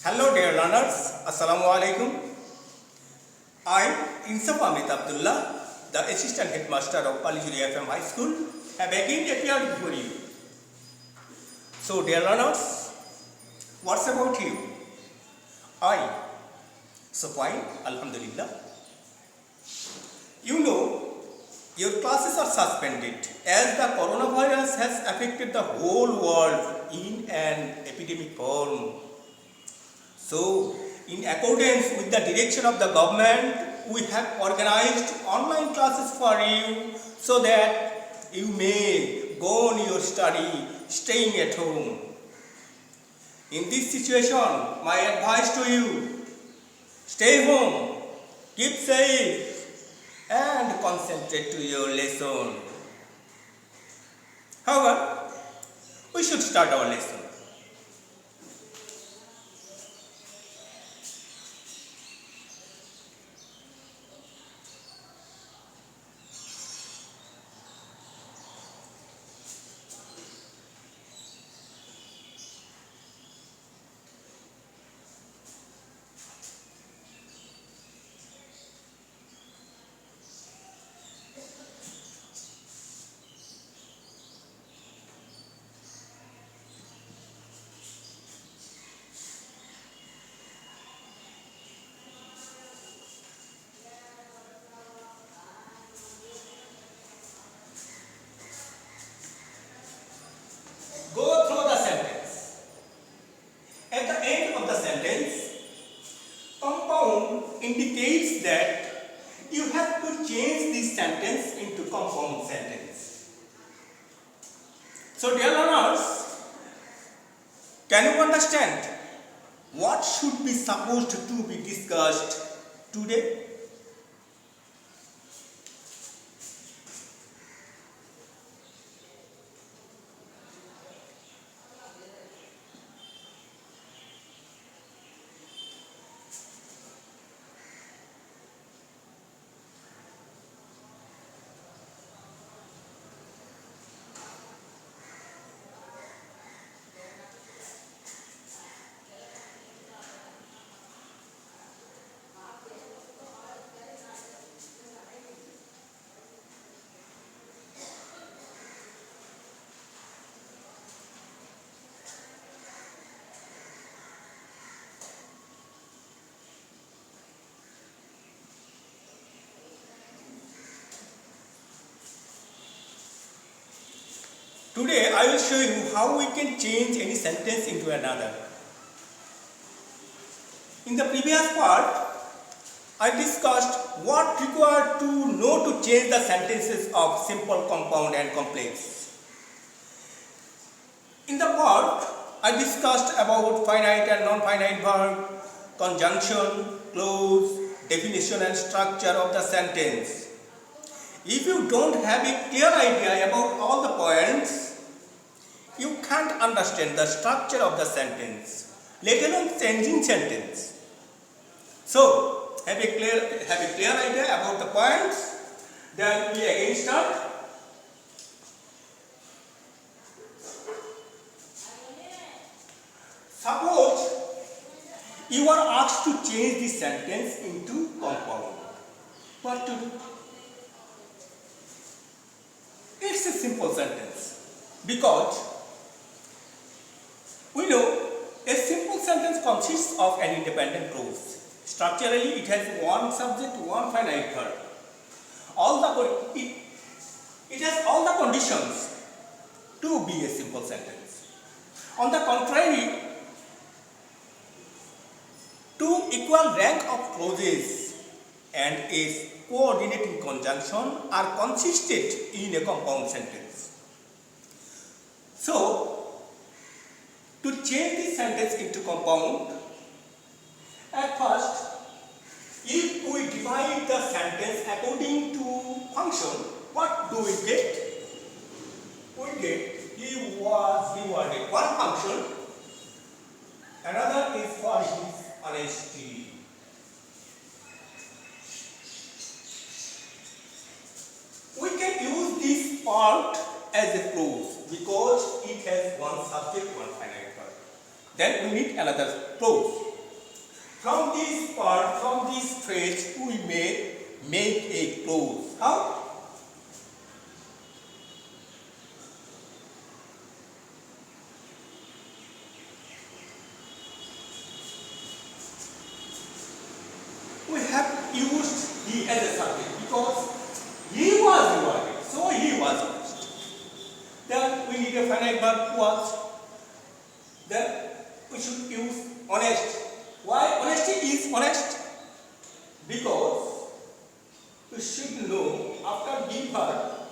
Hello dear learners, Assalamu alaikum. I am Insaf Amit Abdullah, the Assistant Headmaster of Palijuri FM High School, have again appeared before you. So dear learners, what's about you? I, so fine, Alhamdulillah. You know, your classes are suspended as the coronavirus has affected the whole world in an epidemic form. So, in accordance with the direction of the government, we have organized online classes for you so that you may go on your study staying at home. In this situation, my advice to you, stay home, keep safe and concentrate to your lesson. However, we should start our lesson. Go through the sentence. At the end of the sentence, compound indicates that you have to change this sentence into compound sentence. So dear learners, can you understand what should be supposed to be discussed today? Today I will show you how we can change any sentence into another. In the previous part, I discussed what required to know to change the sentences of simple, compound and complex. In the part, I discussed about finite and non-finite verb, conjunction, clause, definition and structure of the sentence. If you don't have a clear idea about all the points, you can't understand the structure of the sentence, let alone changing sentence. So, have a clear idea about the points. Then we again start. Suppose you are asked to change the sentence into compound. What to do? It's a simple sentence because we know a simple sentence consists of an independent clause. Structurally, it has one subject, one finite verb. It has all the conditions to be a simple sentence. On the contrary, two equal rank of clauses and a coordinating conjunction are consisted in a compound sentence. So, to change this sentence into compound, at first, if we divide the sentence according to function, what do we get? We get he was rewarded one function, another is for his honesty. We can use this part as a clause because it has one subject, one finite verb. Then we need another clause. this part, from this phrase, we may make a clause. How? We have used he as a subject because he was rewarded, so he was honest. Then we need a finite verb was. Then we should use honest. Why honesty is honest? Because we should know after be verb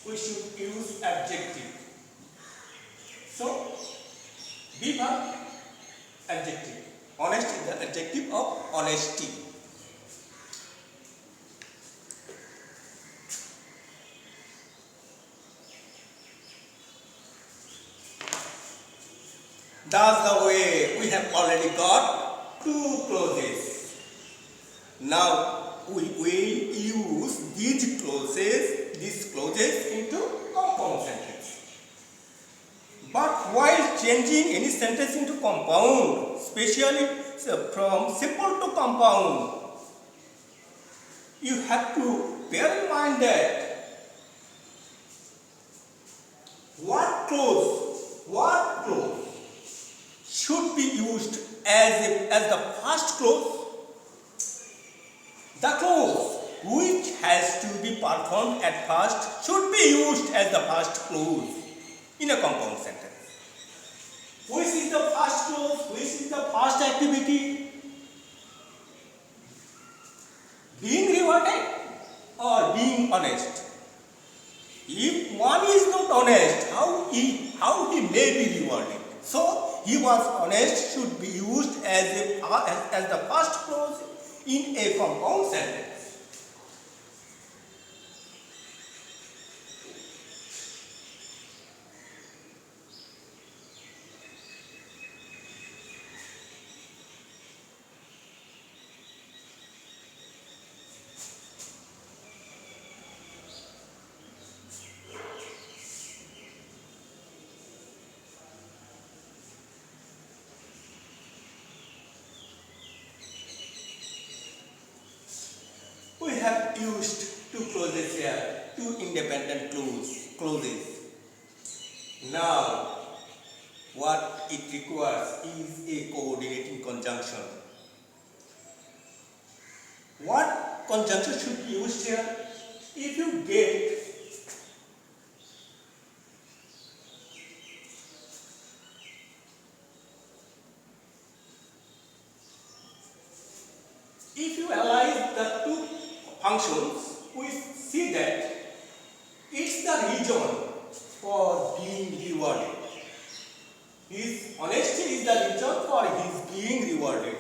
we should use adjective. So be verb adjective. Honest is the adjective of honesty. That's the way we have already got two clauses. Now we will use these clauses into compound sentence. But while changing any sentence into compound, especially from simple to compound, you have to bear in mind that what clause should be used as the first clause. The clause which has to be performed at first should be used as the first clause in a compound sentence. Which is the first clause? Which is the first activity? Being rewarded or being honest? If one is not honest, how he may be rewarded? So he was honest should be used as the first clause in a compound sentence. We have used two clauses here, two independent clauses. Now, what it requires is a coordinating conjunction. What conjunction should be used here? If you get if you analyze the two functions, we see that it's the reason for being rewarded. His honesty is the reason for his being rewarded.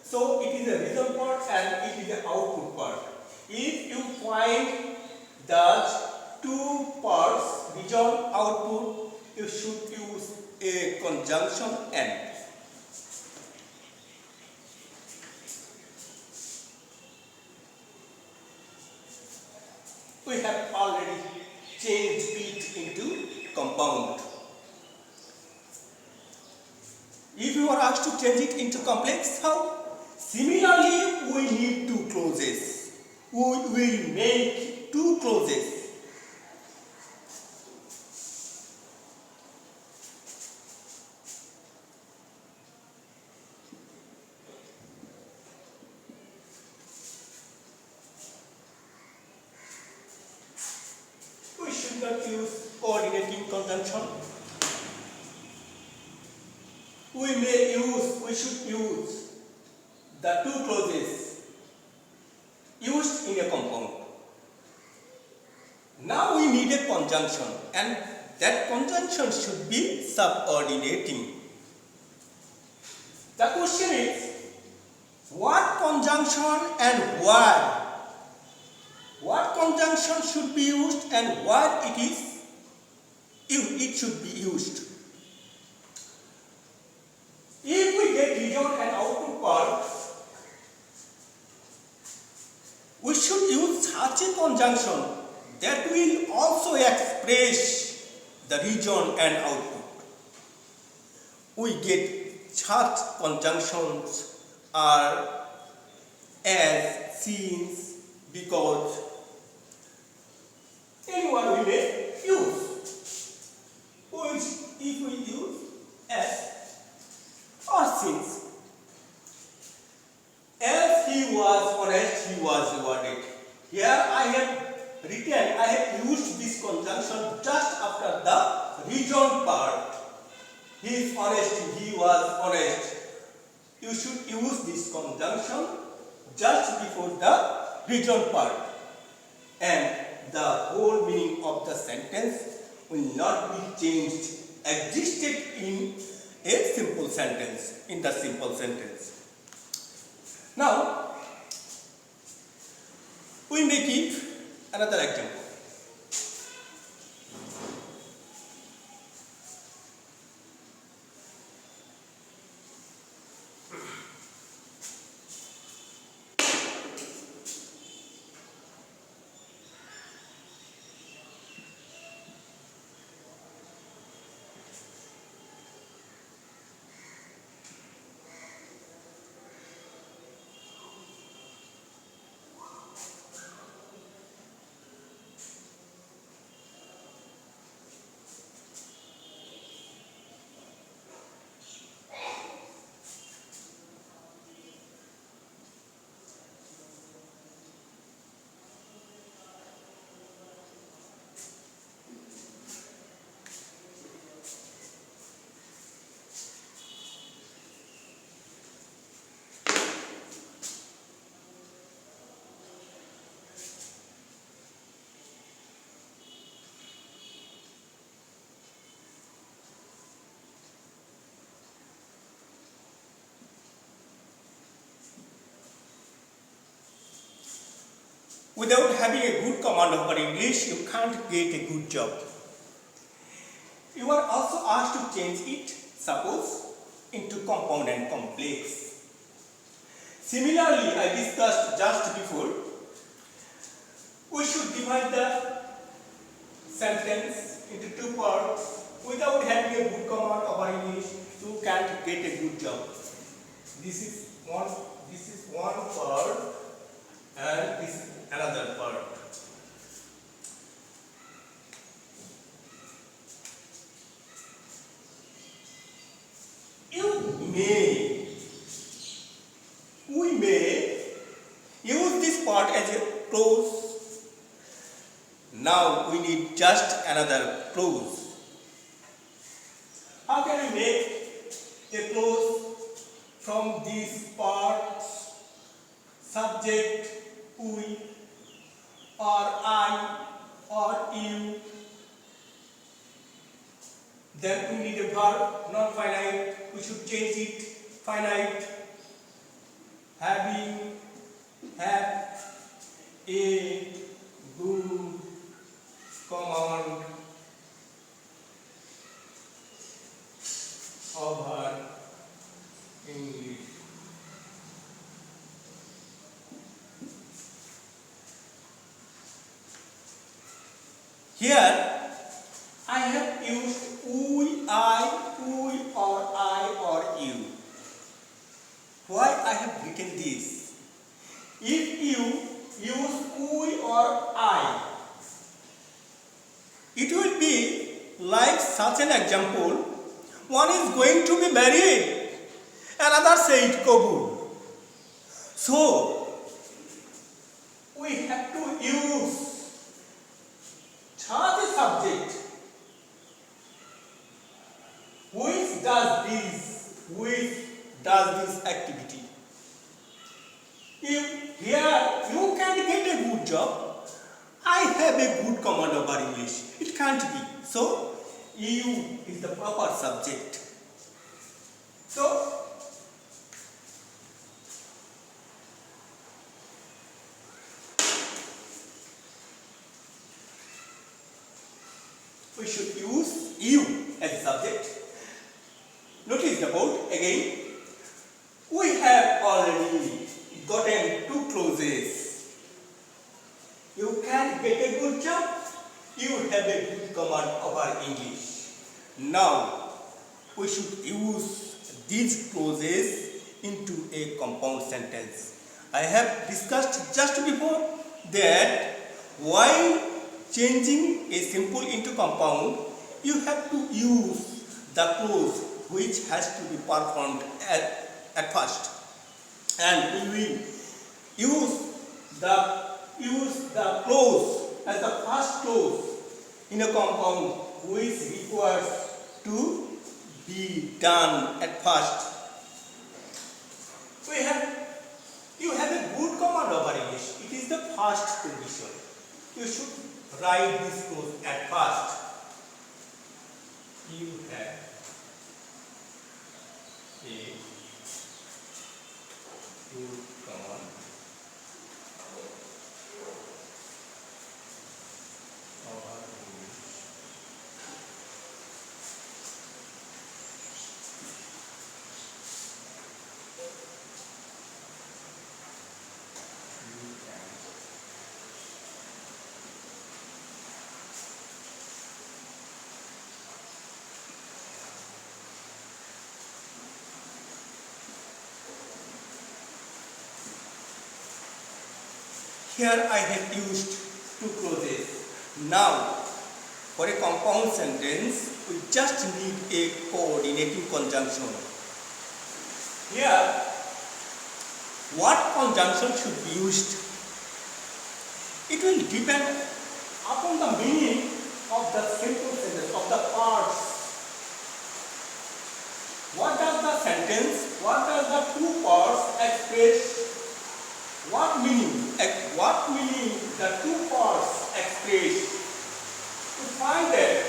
So it is a reason part and it is an output part. If you find that two parts, reason, output, you should use a conjunction and. We have already changed it into compound. If you are asked to change it into complex, how? Similarly, we need two clauses. We will make two clauses. We should not use coordinating conjunction. We should use the two clauses used in a compound. Now we need a conjunction and that conjunction should be subordinating. The question is, what conjunction and why? What conjunction should be used and why it should be used? If we get reason and output part, we should use such a conjunction that will also express the reason and output. We get such conjunctions are as, since, because, anyone we may use. Which if we use as or since. As he was honest, he was rewarded. Here I have used this conjunction just after the reason part. He is honest, he was honest. You should use this conjunction just before the reason part, and the whole meaning of the sentence will not be changed, existed in a simple sentence, in the simple sentence. Now, we may give another example. Without having a good command over English, you can't get a good job. You are also asked to change it, suppose, into compound and complex. Similarly, I discussed just before, we should divide the sentence into two parts. Without having a good command over English, you can't get a good job. This is one part, and this is another part. We may use this part as a clause. Now we need just another clause. How can we make a clause from these parts? Subject, we, or I, or you. Then we need a verb, not finite. We should change it, finite. Having, have a good command over English. Here I have used we, I, we, or I, or you. Why I have written this? If you use we or I, it will be like such an example. One is going to be married, another said Kabul. So, we have to use such a subject which does this activity. If here you can get a good job, I have a good command over English. It can't be. So, you is the proper subject. So, we should use you as a subject. Notice the board again. We have already gotten two clauses. You can get a good job. You have a good command over English. Now, we should use these clauses into a compound sentence. I have discussed just before that while changing a simple into compound, you have to use the clause which has to be performed at first, and we will use the clause as the first clause in a compound which requires to be done at first. You have a good command over English. It is the first condition. You should write this clause at first. You have a good command over English. Here I have used two clauses. Now, for a compound sentence, we just need a coordinating conjunction. Here, what conjunction should be used? It will depend upon the meaning of the simple sentence, of the parts. What does the sentence, what does the two parts express? What meaning the two parts express? To find that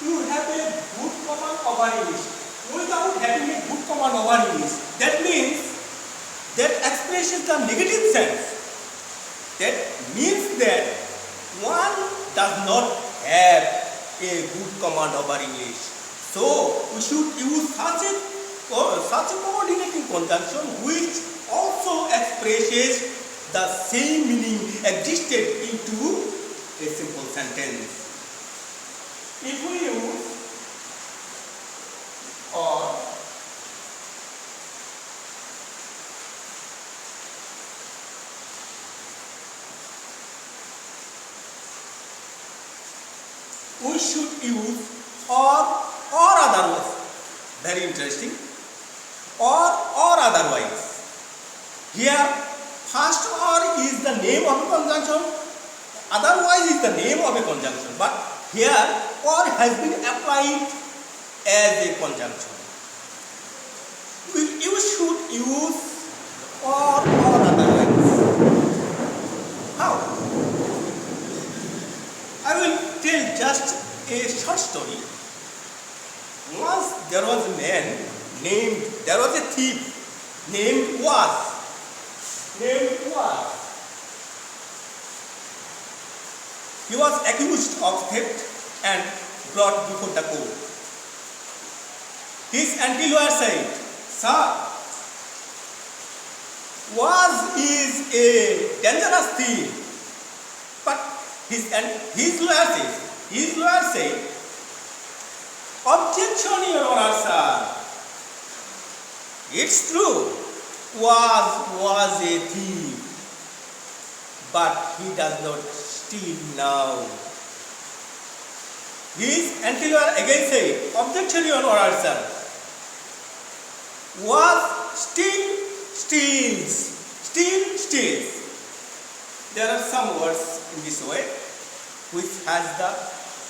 you have a good command over English. Without having a good command over English, that means that expresses the negative sense. That means that one does not have a good command over English. So we should use such a coordinating conjunction which also expresses the same meaning existed into a simple sentence. If we use or, we should use or otherwise. Very interesting. Or otherwise. Here, first or is the name of a conjunction, otherwise is the name of a conjunction. But here, or has been applied as a conjunction. You should use or otherwise. How? I will tell just a short story. Once there was a man there was a thief named Was. He was accused of theft and brought before the court. His anti-lawyer said, "Sir, Was is a dangerous thief." But his lawyer said, "Objection, Your Honor, sir. It's true. Was a thief, but he does not steal now." His anti-lawyer again said, "Objection, Your Honor, sir. Was steals. There are some words in this way which has the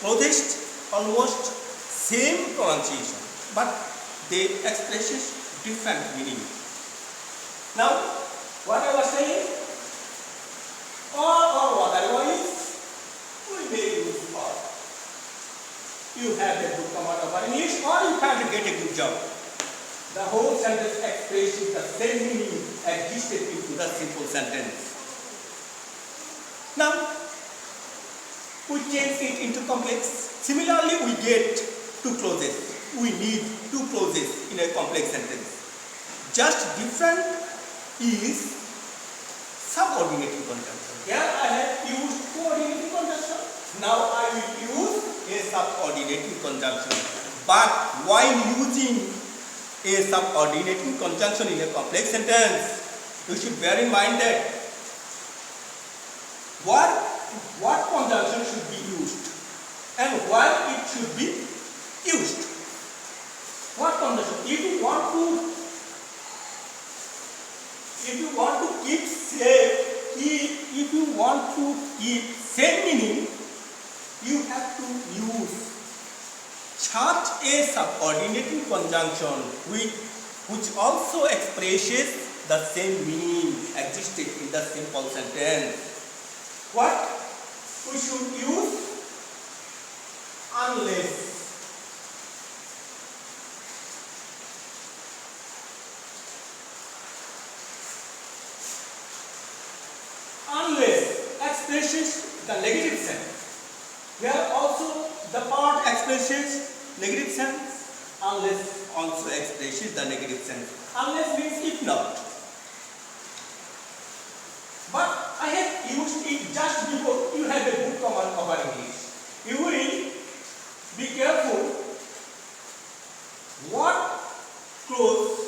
closest, almost same pronunciation, but they express different meaning. Now, what I was saying, or otherwise, we may use or. You have a good command over English, or you can't get a good job. The whole sentence expresses the same meaning existed into the simple sentence. Now, we change it into complex. Similarly, we get two clauses. We need two clauses in a complex sentence. Just different is subordinating conjunction. Here I have used coordinating conjunction. Now I will use a subordinating conjunction. But while using a subordinating conjunction in a complex sentence, you should bear in mind that what conjunction should be used and why it should be used. What conjunction? If you want to keep same meaning, you have to use such a subordinating conjunction which also expresses the same meaning existed in the simple sentence. What we should use? Unless. Unless expresses the negative sense. Here also the part expresses negative sense. Unless also expresses the negative sense. Unless means if not. But I have used it just before you have a good command over English. You will be careful what clause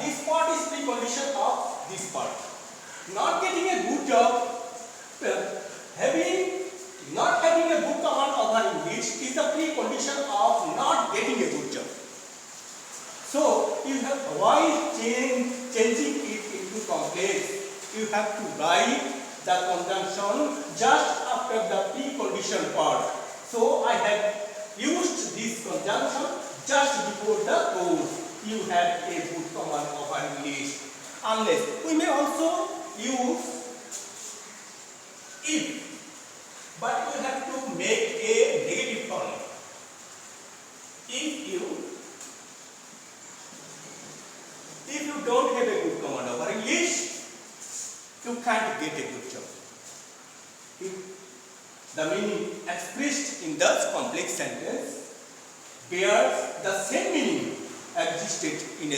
this part is precondition of this part. Not getting a good job, not having a good command over English is the precondition of not getting a good job. So you have avoid changing it into complex. You have to write the conjunction just after the precondition part. So I have used this conjunction just before the clause. You have a good command over English. Unless we may also use if, but you have to make a negative form. If you don't have a good command over English, you can't get a good job. If the meaning expressed in the complex sentence bears the same meaning existed in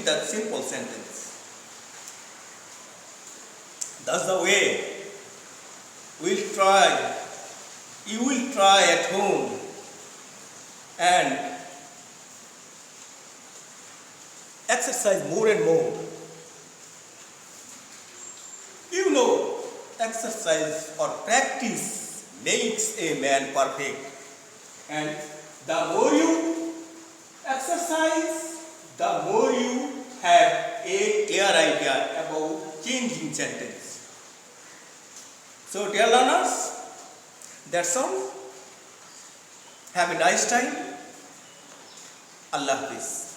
that simple sentence. That's the way you will try at home and exercise more and more. You know, exercise or practice makes a man perfect, and the more you exercise, the more you have a clear idea about changing sentence. So dear learners, that's all. Have a nice time. Allah Hafiz.